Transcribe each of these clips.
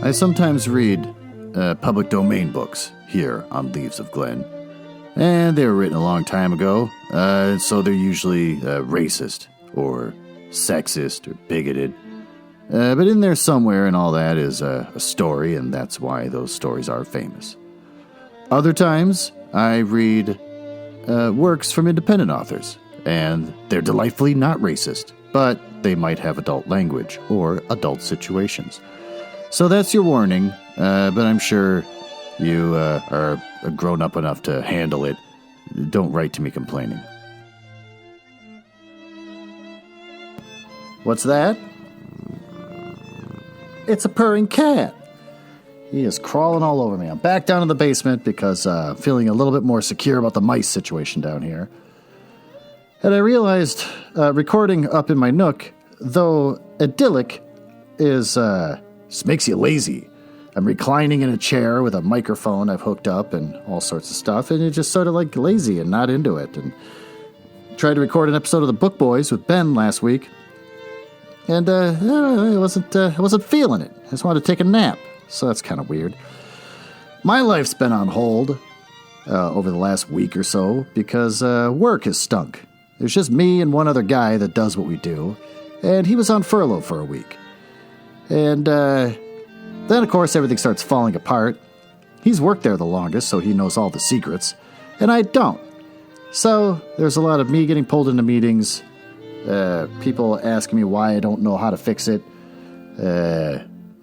I sometimes read public domain books here on Leaves of Glen, and they were written a long time ago, so they're usually racist or sexist or bigoted. But in there somewhere and all that is a story, and that's why those stories are famous. Other times, I read works from independent authors, and they're delightfully not racist, but they might have adult language or adult situations. So that's your warning, but I'm sure you are grown up enough to handle it. Don't write to me complaining. What's that? It's a purring cat. He is crawling all over me. I'm back down in the basement because I'm feeling a little bit more secure about the mice situation down here. And I realized recording up in my nook, though idyllic, just makes you lazy. I'm reclining in a chair with a microphone I've hooked up and all sorts of stuff, and you're just sort of like lazy and not into it. And tried to record an episode of The Book Boys with Ben last week, and I wasn't feeling it. I just wanted to take a nap, so that's kind of weird. My life's been on hold over the last week or so because work has stunk. There's just me and one other guy that does what we do, and he was on furlough for a week. And then, of course, everything starts falling apart. He's worked there the longest, so he knows all the secrets, and I don't. So there's a lot of me getting pulled into meetings, people asking me why I don't know how to fix it,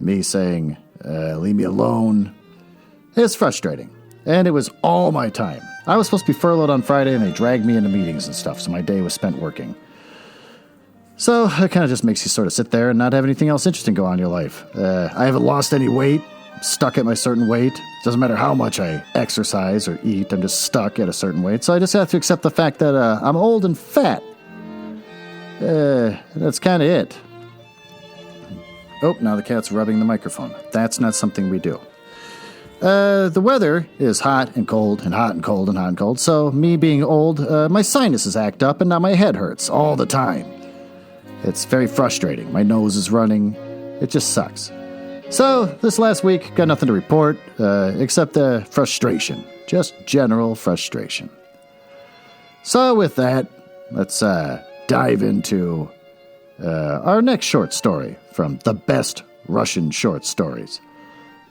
me saying, leave me alone. It's frustrating, and it was all my time. I was supposed to be furloughed on Friday, and they dragged me into meetings and stuff, so my day was spent working. So it kind of just makes you sort of sit there and not have anything else interesting go on in your life. I haven't lost any weight, stuck at my certain weight. Doesn't matter how much I exercise or eat, I'm just stuck at a certain weight. So I just have to accept the fact that I'm old and fat. That's kind of it. Oh, now the cat's rubbing the microphone. That's not something we do. The weather is hot and cold and hot and cold and hot and cold. So me being old, my sinuses act up and now my head hurts all the time. It's very frustrating. My nose is running. It just sucks. So, this last week, got nothing to report, except the frustration. Just general frustration. So, with that, let's dive into our next short story from the best Russian short stories.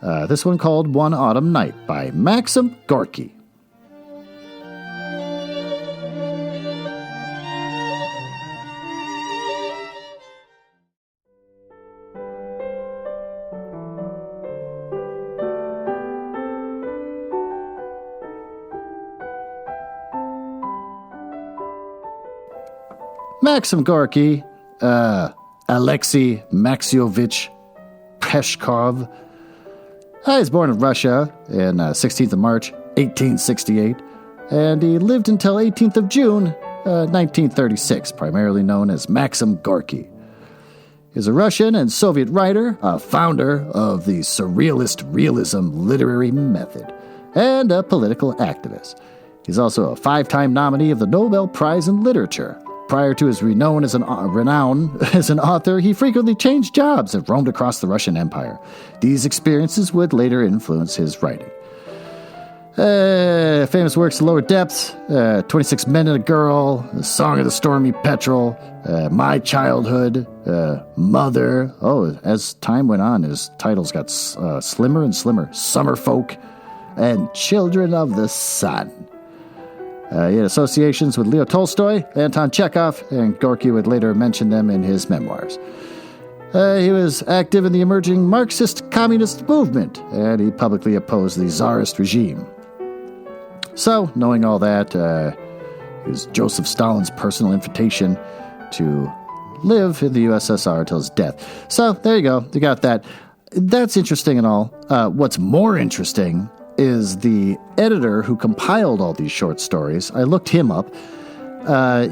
This one called One Autumn Night by Maxim Gorky. Maxim Gorky, Alexei Maxiovich Peshkov. He was born in Russia on 16th of March, 1868, and he lived until 18th of June, 1936, primarily known as Maxim Gorky. He's a Russian and Soviet writer, a founder of the Surrealist Realism literary method, and a political activist. He's also a 5-time nominee of the Nobel Prize in Literature. Prior to his renown as an author, he frequently changed jobs and roamed across the Russian Empire. These experiences would later influence his writing. Famous works: Lower Depths, 26 Men and a Girl, The Song of the Stormy Petrel, My Childhood, Mother. Oh, as time went on, his titles got slimmer and slimmer. Summer Folk, and Children of the Sun. He had associations with Leo Tolstoy, Anton Chekhov, and Gorky would later mention them in his memoirs. He was active in the emerging Marxist-communist movement, and he publicly opposed the Tsarist regime. So, knowing all that, it was Joseph Stalin's personal invitation to live in the USSR until his death. So, there you go. You got that. That's interesting and all. What's more interesting is the editor who compiled all these short stories. I looked him up.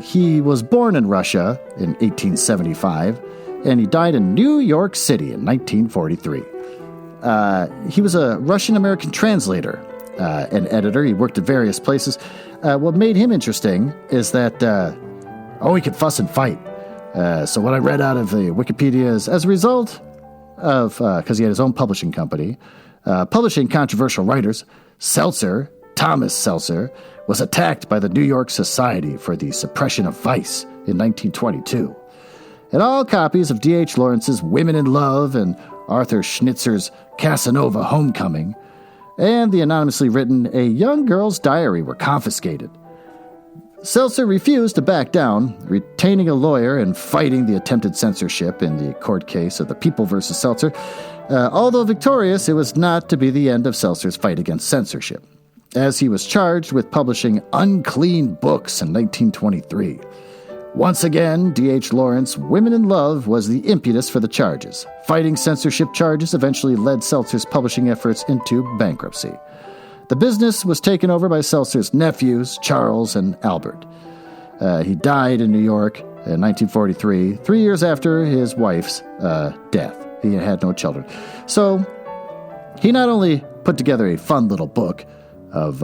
He was born in Russia in 1875, and he died in New York City in 1943. He was a Russian-American translator and editor. He worked at various places. What made him interesting is that, he could fuss and fight. So what I read out of the Wikipedia is, as a result, of, because he had his own publishing company, publishing controversial writers, Thomas Seltzer, was attacked by the New York Society for the Suppression of Vice in 1922. And all copies of D.H. Lawrence's Women in Love and Arthur Schnitzer's Casanova Homecoming and the anonymously written A Young Girl's Diary were confiscated. Seltzer refused to back down, retaining a lawyer and fighting the attempted censorship in the court case of the People versus Seltzer. Although victorious, it was not to be the end of Seltzer's fight against censorship, as he was charged with publishing unclean books in 1923. Once again, D.H. Lawrence, Women in Love was the impetus for the charges. Fighting censorship charges eventually led Seltzer's publishing efforts into bankruptcy. The business was taken over by Seltzer's nephews, Charles and Albert. He died in New York in 1943, 3 years after his wife's death. He had no children. So he not only put together a fun little book of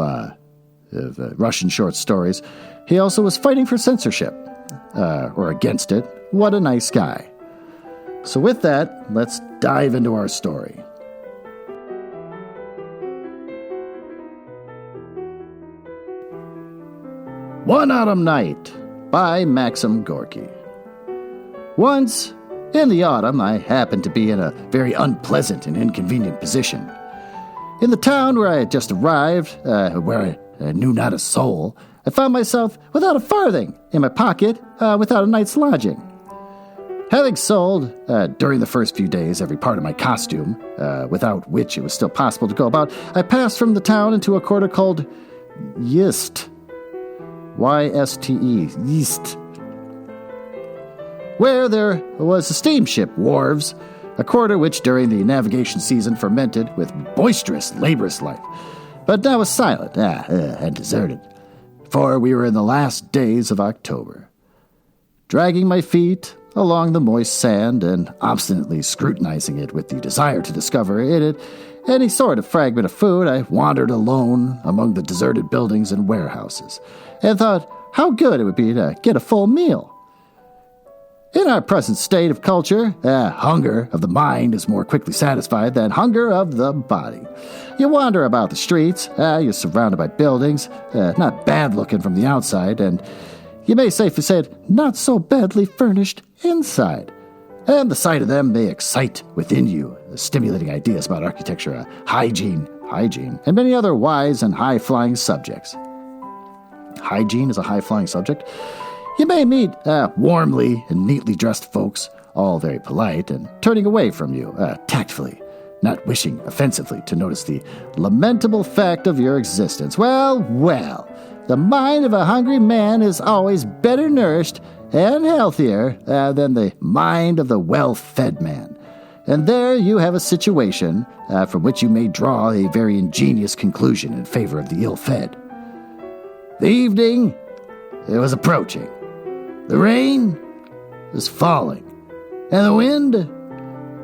Russian short stories, he also was fighting for censorship. Or against it. What a nice guy. So with that, let's dive into our story. One Autumn Night by Maxim Gorky. Once, in the autumn, I happened to be in a very unpleasant and inconvenient position. In the town where I had just arrived, where I knew not a soul, I found myself without a farthing in my pocket, without a night's lodging. Having sold, during the first few days, every part of my costume, without which it was still possible to go about, I passed from the town into a quarter called Yste. Y-S-T-E, Yste. Where there was a steamship wharves, a quarter which during the navigation season fermented with boisterous, laborious life, but now was silent, and deserted. For we were in the last days of October. Dragging my feet along the moist sand and obstinately scrutinizing it with the desire to discover in it any sort of fragment of food, I wandered alone among the deserted buildings and warehouses, and thought how good it would be to get a full meal. In our present state of culture, hunger of the mind is more quickly satisfied than hunger of the body. You wander about the streets, you're surrounded by buildings, not bad looking from the outside, and you may safely say it, not so badly furnished inside. And the sight of them may excite within you stimulating ideas about architecture, hygiene, and many other wise and high-flying subjects. Hygiene is a high-flying subject. You may meet warmly and neatly dressed folks, all very polite and turning away from you tactfully, not wishing offensively to notice the lamentable fact of your existence. Well, the mind of a hungry man is always better nourished and healthier than the mind of the well-fed man. And there you have a situation from which you may draw a very ingenious conclusion in favor of the ill-fed. The evening, it was approaching. The rain was falling, and the wind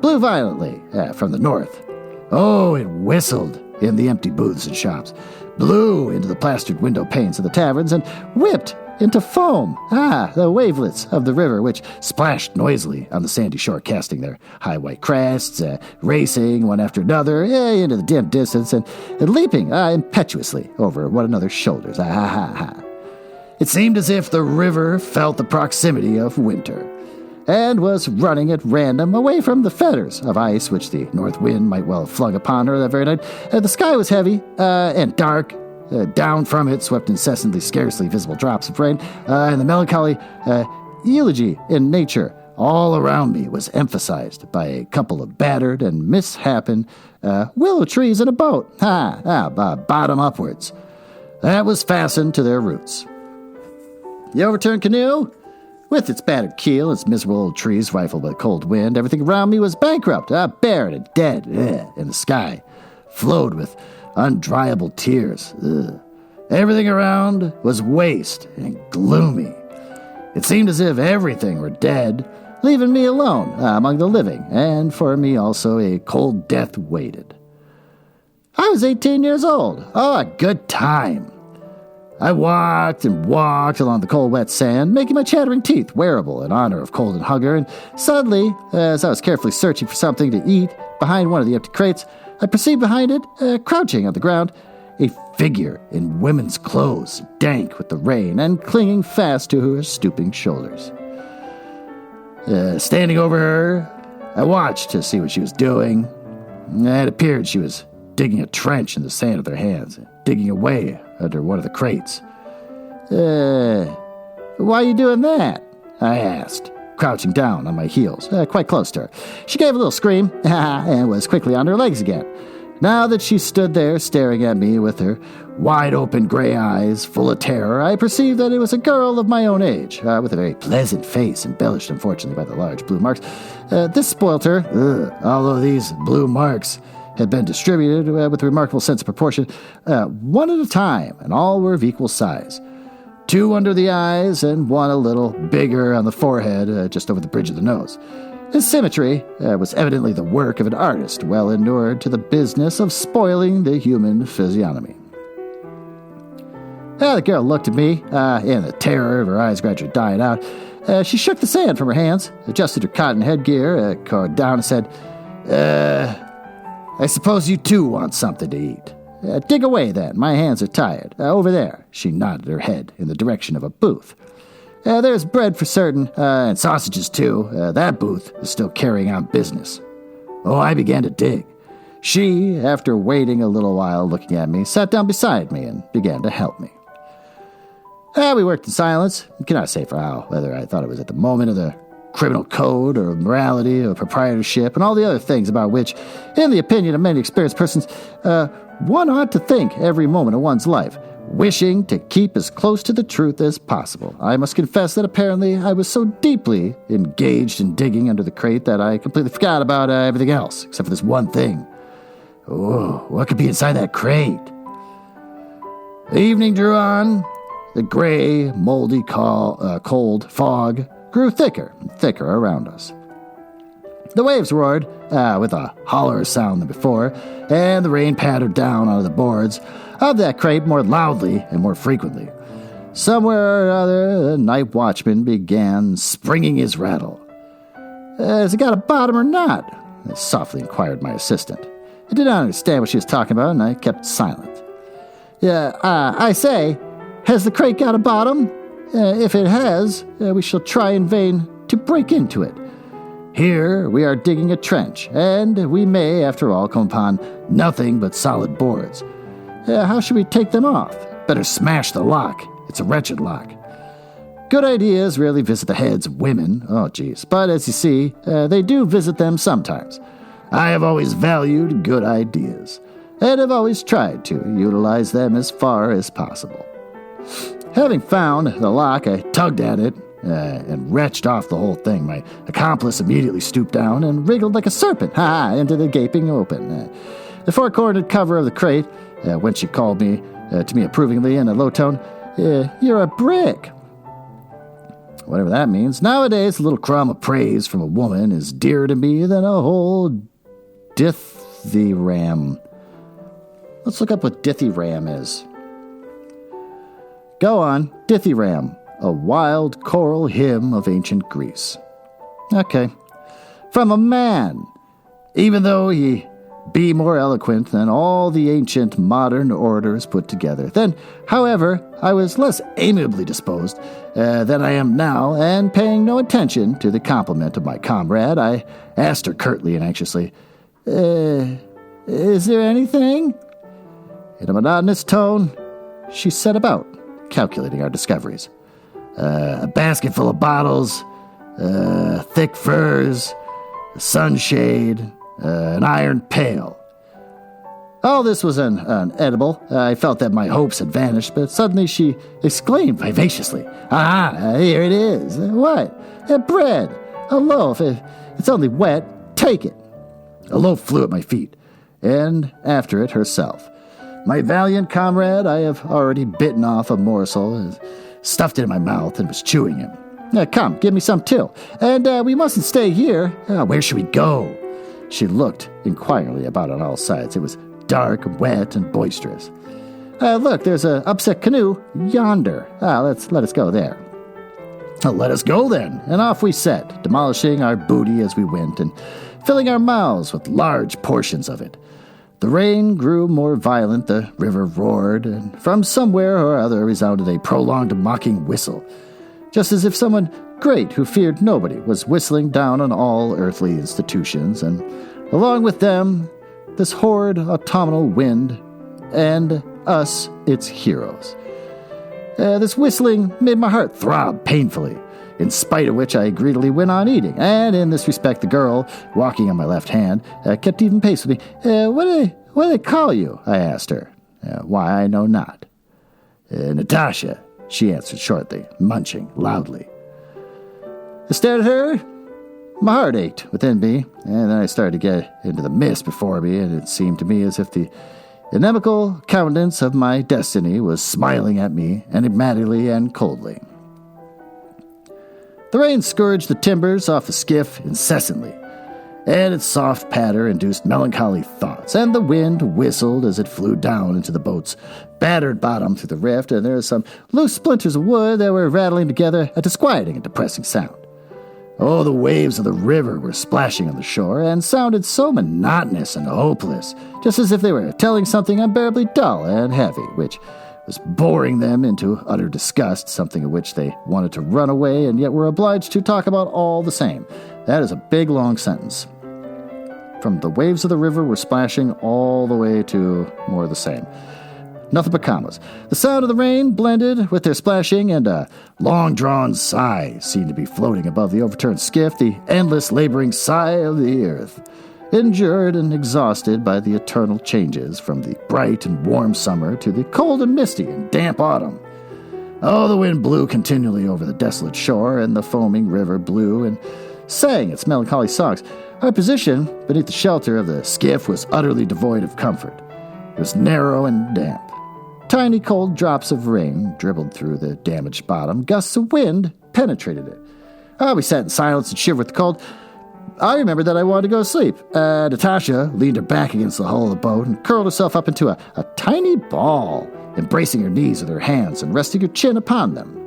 blew violently from the north. Oh, it whistled in the empty booths and shops, blew into the plastered window panes of the taverns, and whipped into foam, the wavelets of the river, which splashed noisily on the sandy shore, casting their high white crests, racing one after another into the dim distance, and leaping impetuously over one another's shoulders. It seemed as if the river felt the proximity of winter, and was running at random away from the fetters of ice which the north wind might well have flung upon her that very night. The sky was heavy and dark. Down from it swept incessantly scarcely visible drops of rain, and the melancholy elegy in nature all around me was emphasized by a couple of battered and misshapen willow trees in a boat, bottom upwards. That was fastened to their roots. The overturned canoe, with its battered keel, its miserable old trees rifled by the cold wind, everything around me was bankrupt, barren and dead, and the sky flowed with undryable tears. Everything around was waste and gloomy. It seemed as if everything were dead, leaving me alone among the living, and for me also a cold death waited. I was 18 years old. Oh, a good time. I walked and walked along the cold, wet sand, making my chattering teeth wearable in honor of cold and hunger, and suddenly, as I was carefully searching for something to eat behind one of the empty crates, I perceived behind it, crouching on the ground, a figure in women's clothes, dank with the rain and clinging fast to her stooping shoulders. Standing over her, I watched to see what she was doing. It appeared she was digging a trench in the sand with her hands, digging away under one of the crates. Why are you doing that? I asked, crouching down on my heels, quite close to her. She gave a little scream and was quickly on her legs again. Now that she stood there staring at me with her wide-open gray eyes full of terror, I perceived that it was a girl of my own age, with a very pleasant face embellished, unfortunately, by the large blue marks. This spoilt her, although these blue marks had been distributed with a remarkable sense of proportion, one at a time, and all were of equal size. 2 under the eyes and 1 a little bigger on the forehead, just over the bridge of the nose. His symmetry was evidently the work of an artist well inured to the business of spoiling the human physiognomy. The girl looked at me, and the terror of her eyes gradually died out. She shook the sand from her hands, adjusted her cotton headgear, cowered down and said, I suppose you too want something to eat. Dig away then, my hands are tired. Over there, she nodded her head in the direction of a booth. There's bread for certain, and sausages too. That booth is still carrying on business. Oh, I began to dig. She, after waiting a little while looking at me, sat down beside me and began to help me. We worked in silence. I cannot say for how, whether I thought it was at the moment of the criminal code or morality or proprietorship and all the other things about which, in the opinion of many experienced persons, one ought to think every moment of one's life, wishing to keep as close to the truth as possible. I must confess that apparently I was so deeply engaged in digging under the crate that I completely forgot about everything else, except for this one thing. Oh, what could be inside that crate? The evening drew on. The gray, moldy, cold fog grew thicker and thicker around us. The waves roared with a holler sound than before, and the rain pattered down onto the boards of that crate more loudly and more frequently. Somewhere or other, the night watchman began springing his rattle. Has it got a bottom or not? I softly inquired my assistant. I did not understand what she was talking about, and I kept silent. I say, has the crate got a bottom? If it has, we shall try in vain to break into it. Here we are digging a trench, and we may, after all, come upon nothing but solid boards. How should we take them off? Better smash the lock. It's a wretched lock. Good ideas rarely visit the heads of women. Oh, geez. But as you see, they do visit them sometimes. I have always valued good ideas, and have always tried to utilize them as far as possible. Having found the lock, I tugged at it and wrenched off the whole thing. My accomplice immediately stooped down and wriggled like a serpent into the gaping open. The four-cornered cover of the crate, when she called to me approvingly in a low tone, "You're a brick." Whatever that means. Nowadays, a little crumb of praise from a woman is dearer to me than a whole dithyram. Let's look up what dithyram is. Go on, dithyram, a wild choral hymn of ancient Greece. Okay. From a man, even though he be more eloquent than all the ancient modern orators put together. Then, however, I was less amiably disposed than I am now, and paying no attention to the compliment of my comrade, I asked her curtly and anxiously, is there anything? In a monotonous tone, she set about calculating our discoveries. A basket full of bottles, thick furs, a sunshade, an iron pail. All this was unedible. I felt that my hopes had vanished, but suddenly she exclaimed vivaciously, "Ah, here it is. What? Bread. A loaf. If it's only wet, take it." A loaf flew at my feet, and after it herself. My valiant comrade, I have already bitten off a morsel, stuffed it in my mouth, and was chewing it. Come, give me some too. And we mustn't stay here. Where should we go? She looked inquiringly about on all sides. It was dark, wet, and boisterous. Look, there's an upset canoe yonder. Let us go there." "Let us go then," and off we set, demolishing our booty as we went and filling our mouths with large portions of it. The rain grew more violent, the river roared, and from somewhere or other resounded a prolonged mocking whistle, just as if someone great who feared nobody was whistling down on all earthly institutions, and along with them, this horrid autumnal wind, and us, its heroes. This whistling made my heart throb painfully, in spite of which I greedily went on eating, and in this respect the girl, walking on my left hand, kept even pace with me. What do they call you?" I asked her. "Why, I know not." "Natasha," she answered shortly, munching loudly. I stared at her. My heart ached within me, and then I started to get into the mist before me, and it seemed to me as if the inimical countenance of my destiny was smiling at me enigmatically and coldly. The rain scourged the timbers off the skiff incessantly, and its soft patter induced melancholy thoughts, and the wind whistled as it flew down into the boat's battered bottom through the rift, and there were some loose splinters of wood that were rattling together, a disquieting and depressing sound. Oh, the waves of the river were splashing on the shore, and sounded so monotonous and hopeless, just as if they were telling something unbearably dull and heavy, which was boring them into utter disgust, something of which they wanted to run away and yet were obliged to talk about all the same. That is a big, long sentence. From the waves of the river were splashing all the way to more of the same. Nothing but commas. The sound of the rain blended with their splashing, and a long-drawn sigh seemed to be floating above the overturned skiff, the endless laboring sigh of the earth, injured and exhausted by the eternal changes from the bright and warm summer to the cold and misty and damp autumn. Oh, the wind blew continually over the desolate shore, and the foaming river blew and sang its melancholy songs. Our position beneath the shelter of the skiff was utterly devoid of comfort. It was narrow and damp. Tiny cold drops of rain dribbled through the damaged bottom. Gusts of wind penetrated it. We sat in silence and shivered with the cold. I remembered that I wanted to go to sleep. Natasha leaned her back against the hull of the boat and curled herself up into a tiny ball, embracing her knees with her hands and resting her chin upon them.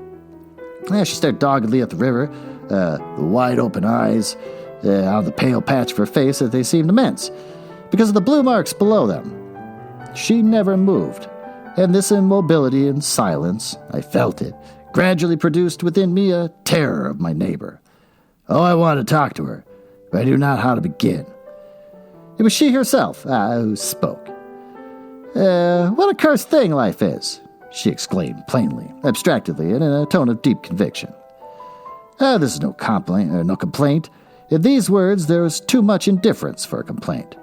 She stared doggedly at the river, the wide-open eyes on the pale patch of her face that they seemed immense, because of the blue marks below them. She never moved, and this immobility and silence, I felt it, gradually produced within me a terror of my neighbor. Oh, I wanted to talk to her, but I knew not how to begin. It was she herself who spoke. "What a cursed thing life is," she exclaimed plainly, abstractedly, and in a tone of deep conviction. This is no complaint. In these words there was too much indifference for a complaint.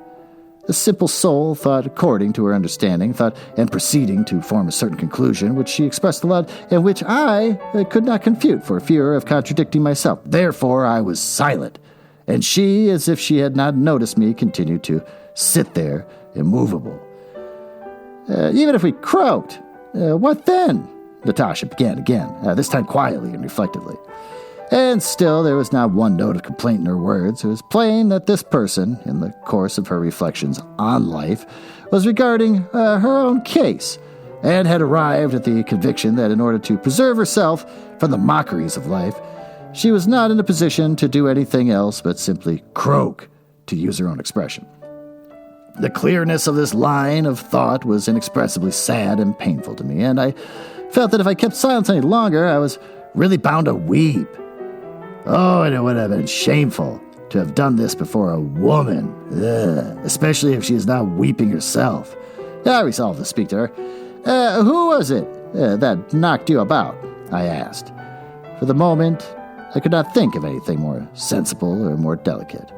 The simple soul thought according to her understanding, and proceeding to form a certain conclusion, which she expressed aloud, and which I could not confute for fear of contradicting myself. Therefore I was silent, and she, as if she had not noticed me, continued to sit there, immovable. "Even if we croaked, what then?" Natasha began again, this time quietly and reflectively. And still there was not one note of complaint in her words. It was plain that this person, in the course of her reflections on life, was regarding her own case, and had arrived at the conviction that in order to preserve herself from the mockeries of life, she was not in a position to do anything else but simply croak, to use her own expression. The clearness of this line of thought was inexpressibly sad and painful to me, and I felt that if I kept silence any longer, I was really bound to weep. Oh, and it would have been shameful to have done this before a woman, especially if she is now weeping herself. I resolved to speak to her. "Who was it that knocked you about?" I asked. For the moment, I could not think of anything more sensible or more delicate.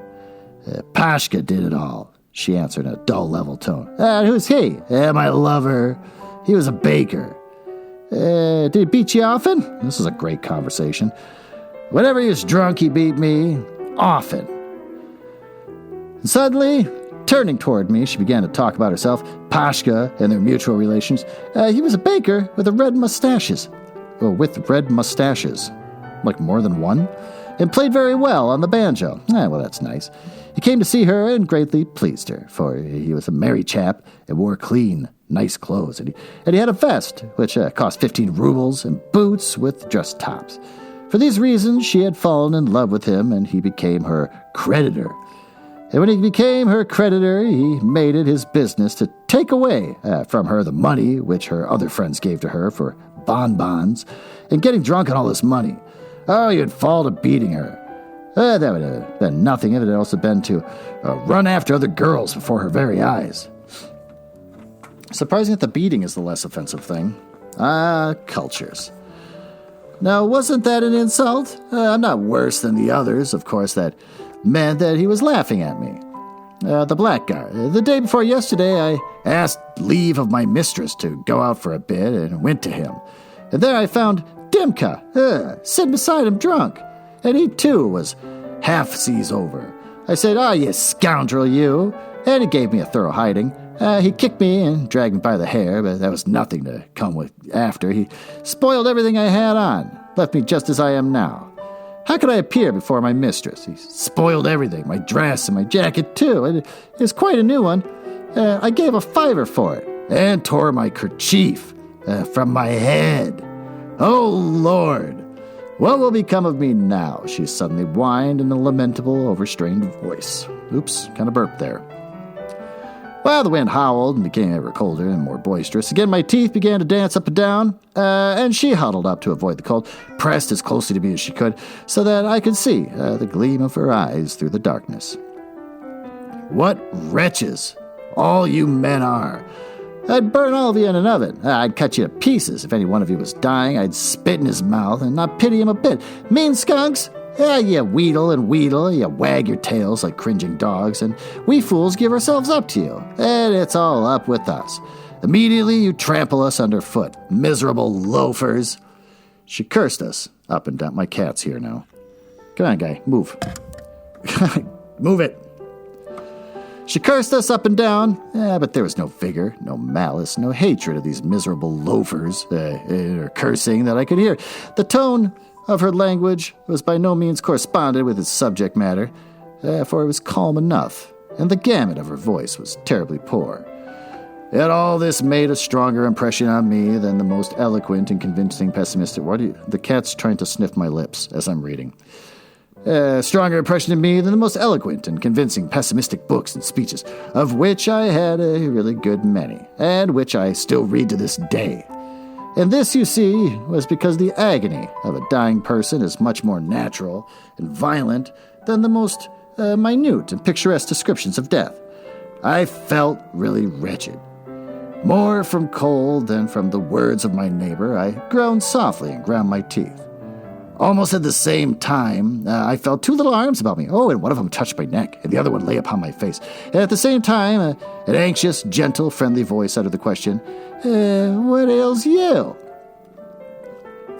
"Pashka did it all," she answered in a dull, level tone. "Who's he?" "My lover. He was a baker." "Did he beat you often?" This is a great conversation. "Whenever he was drunk, he beat me. Often." And suddenly, turning toward me, she began to talk about herself, Pashka, and their mutual relations. "He was a baker with red mustaches." With red mustaches. Like more than one? "And played very well on the banjo." Well, that's nice. He came to see her and greatly pleased her, for he was a merry chap and wore clean nice clothes, and he had a vest, which cost 15 rubles, and boots with just tops. For these reasons, she had fallen in love with him, and he became her creditor. And when he became her creditor, he made it his business to take away from her the money which her other friends gave to her for bonbons, and getting drunk on all this money. Oh, you'd fall to beating her. That would have been nothing if it had also been to run after other girls before her very eyes. Surprising that the beating is the less offensive thing. Cultures. Now, wasn't that an insult? I'm not worse than the others. Of course, that meant that he was laughing at me. The black guy. The day before yesterday, I asked leave of my mistress to go out for a bit and went to him. And there I found Dimka, sitting beside him drunk. And he, too, was half seas over. I said, you scoundrel, you. And he gave me a thorough hiding. He kicked me and dragged me by the hair, but that was nothing to come with after. He spoiled everything I had on, left me just as I am now. How could I appear before my mistress? He spoiled everything, my dress and my jacket, too. It was quite a new one. I gave a $5 for it, and tore my kerchief from my head. Oh, Lord, what will become of me now? She suddenly whined in a lamentable, overstrained voice. Oops, kind of burped there. Well, the wind howled and became ever colder and more boisterous. Again, my teeth began to dance up and down, and she huddled up to avoid the cold, pressed as closely to me as she could, so that I could see the gleam of her eyes through the darkness. What wretches all you men are! I'd burn all of you in an oven. I'd cut you to pieces. If any one of you was dying, I'd spit in his mouth and not pity him a bit. Mean skunks! You wheedle and wheedle, you wag your tails like cringing dogs, and we fools give ourselves up to you, and it's all up with us. Immediately you trample us underfoot, miserable loafers. She cursed us up and down. My cat's here now. Come on, guy, move. Move it. She cursed us up and down, but there was no vigor, no malice, no hatred of these miserable loafers in her cursing that I could hear. The tone of her language was by no means corresponded with its subject matter, for it was calm enough, and the gamut of her voice was terribly poor. Yet all this made a stronger impression on me than the most eloquent and convincing pessimistic... The cat's trying to sniff my lips as I'm reading. Stronger impression of me than the most eloquent and convincing pessimistic books and speeches, of which I had a really good many, and which I still read to this day. And this, you see, was because the agony of a dying person is much more natural and violent than the most minute and picturesque descriptions of death. I felt really wretched. More from cold than from the words of my neighbor, I groaned softly and ground my teeth. Almost at the same time, I felt two little arms about me. Oh, and one of them touched my neck, and the other one lay upon my face. And at the same time, an anxious, gentle, friendly voice uttered the question, what ails you?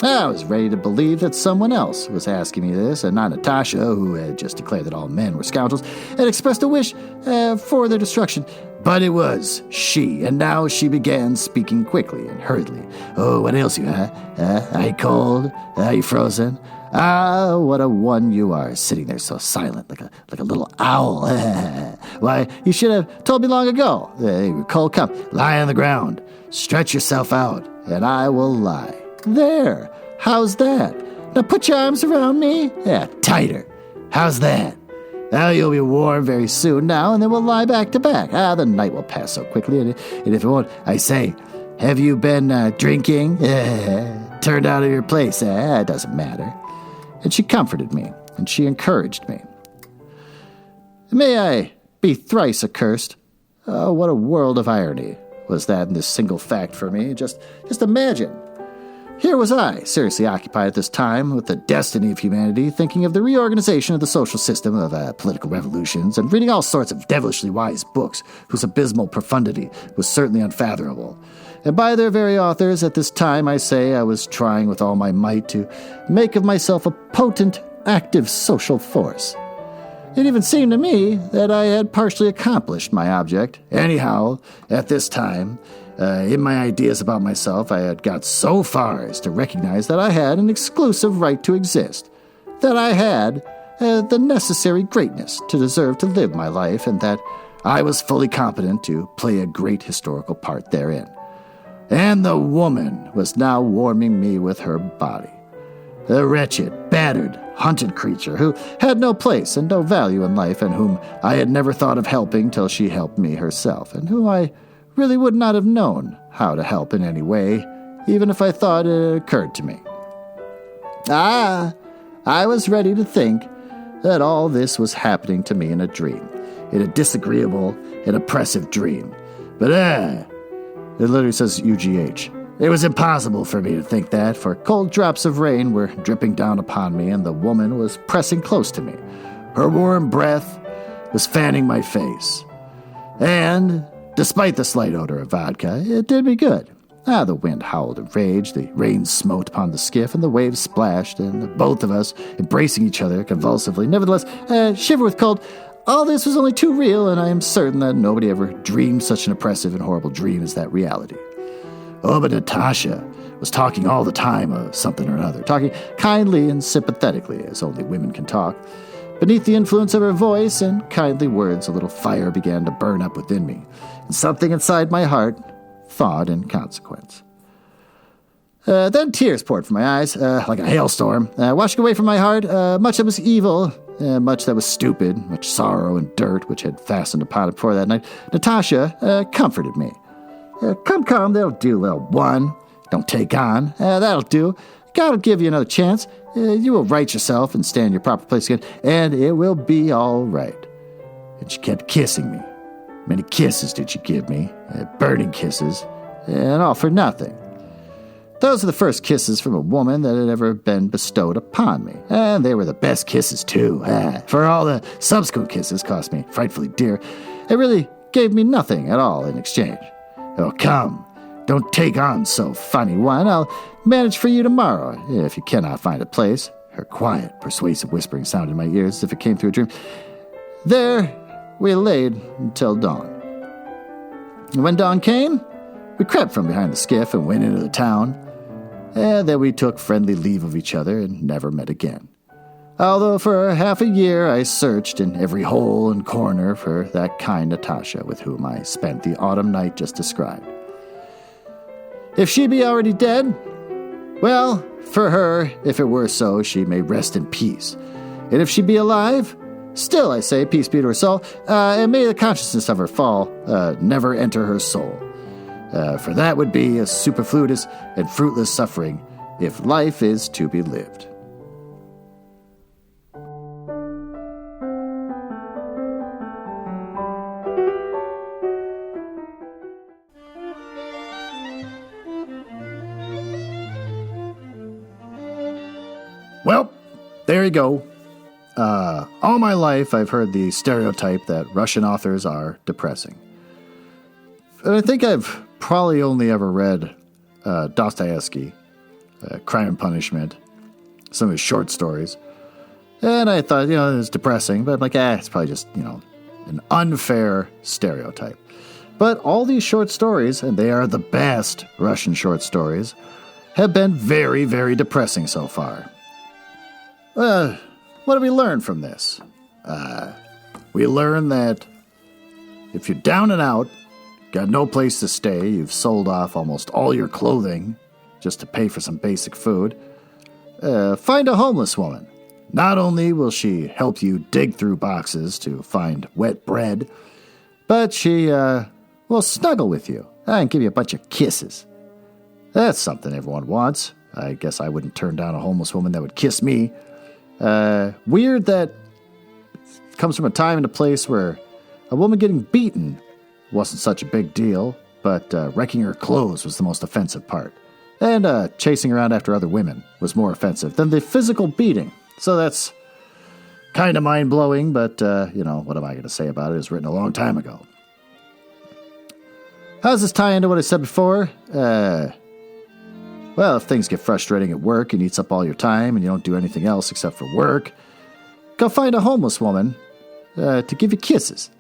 I was ready to believe that someone else was asking me this, and not Natasha, who had just declared that all men were scoundrels, and expressed a wish for their destruction. But it was she, and now she began speaking quickly and hurriedly. Oh, what ails you, huh? Are you cold? Are you frozen? Ah, what a one you are, sitting there so silent, like a little owl. Why, you should have told me long ago. Cold, come, lie on the ground. Stretch yourself out, and I will lie. There, how's that? Now put your arms around me. Yeah, tighter. How's that? Now you'll be warm very soon now, and then we'll lie back to back. The night will pass so quickly, and if it won't, I say, have you been drinking? Turned out of your place? It doesn't matter. And she comforted me, and she encouraged me. May I be thrice accursed. Oh, what a world of irony was that in this single fact for me. Just imagine. Here was I, seriously occupied at this time with the destiny of humanity, thinking of the reorganization of the social system, of political revolutions, and reading all sorts of devilishly wise books whose abysmal profundity was certainly unfathomable. And by their very authors, at this time, I say, I was trying with all my might to make of myself a potent, active social force. It even seemed to me that I had partially accomplished my object. Anyhow, at this time, in my ideas about myself, I had got so far as to recognize that I had an exclusive right to exist, that I had the necessary greatness to deserve to live my life, and that I was fully competent to play a great historical part therein. And the woman was now warming me with her body. The wretched, battered, hunted creature who had no place and no value in life, and whom I had never thought of helping till she helped me herself, and whom I really would not have known how to help in any way, even if I thought it occurred to me. I was ready to think that all this was happening to me in a dream, in a disagreeable and oppressive dream. But it literally says UGH. It was impossible for me to think that, for cold drops of rain were dripping down upon me, and the woman was pressing close to me. Her warm breath was fanning my face. And, despite the slight odor of vodka, it did me good. The wind howled and raged, the rain smote upon the skiff, and the waves splashed, and both of us, embracing each other convulsively, nevertheless, shiver with cold. All this was only too real, and I am certain that nobody ever dreamed such an oppressive and horrible dream as that reality. Oh, but Natasha was talking all the time of something or another, talking kindly and sympathetically, as only women can talk. Beneath the influence of her voice and kindly words, a little fire began to burn up within me, and something inside my heart thawed in consequence. Then tears poured from my eyes, like a hailstorm, washing away from my heart much that was evil, much that was stupid, much sorrow and dirt which had fastened upon it before that night. Natasha comforted me. Come, that'll do, little one. Don't take on. That'll do. God will give you another chance. You will right yourself and stand in your proper place again, and it will be all right. And she kept kissing me. Many kisses did she give me, burning kisses, and all for nothing. Those are the first kisses from a woman that had ever been bestowed upon me, and they were the best kisses, too. For all the subsequent kisses cost me frightfully dear. It really gave me nothing at all in exchange. Oh, come, don't take on so funny one. I'll manage for you tomorrow, if you cannot find a place. Her quiet, persuasive whispering sounded in my ears as if it came through a dream. There we laid until dawn. And when dawn came, we crept from behind the skiff and went into the town. And then we took friendly leave of each other and never met again. Although for half a year I searched in every hole and corner for that kind Natasha with whom I spent the autumn night just described. If she be already dead, well, for her, if it were so, she may rest in peace. And if she be alive, still I say, peace be to her soul, and may the consciousness of her fall never enter her soul. For that would be a superfluous and fruitless suffering if life is to be lived. Well, there you go. All my life, I've heard the stereotype that Russian authors are depressing. And I think I've probably only ever read Dostoevsky, Crime and Punishment, some of his short stories. And I thought, it was depressing, but I'm like, it's probably just, an unfair stereotype. But all these short stories, and they are the best Russian short stories, have been very, very depressing so far. What do we learn from this? We learn that if you're down and out, got no place to stay, you've sold off almost all your clothing just to pay for some basic food, find a homeless woman. Not only will she help you dig through boxes to find wet bread, but she will snuggle with you and give you a bunch of kisses. That's something everyone wants. I guess I wouldn't turn down a homeless woman that would kiss me. Weird that it comes from a time and a place where a woman getting beaten wasn't such a big deal, but wrecking her clothes was the most offensive part. And chasing around after other women was more offensive than the physical beating. So that's kind of mind-blowing, but, what am I going to say about it? It was written a long time ago. How does this tie into what I said before? Well, if things get frustrating at work and eats up all your time and you don't do anything else except for work, go find a homeless woman to give you kisses.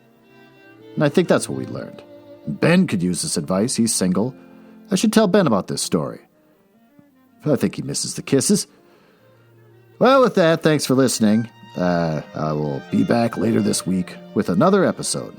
And I think that's what we learned. Ben could use this advice. He's single. I should tell Ben about this story. I think he misses the kisses. Well, with that, thanks for listening. I will be back later this week with another episode.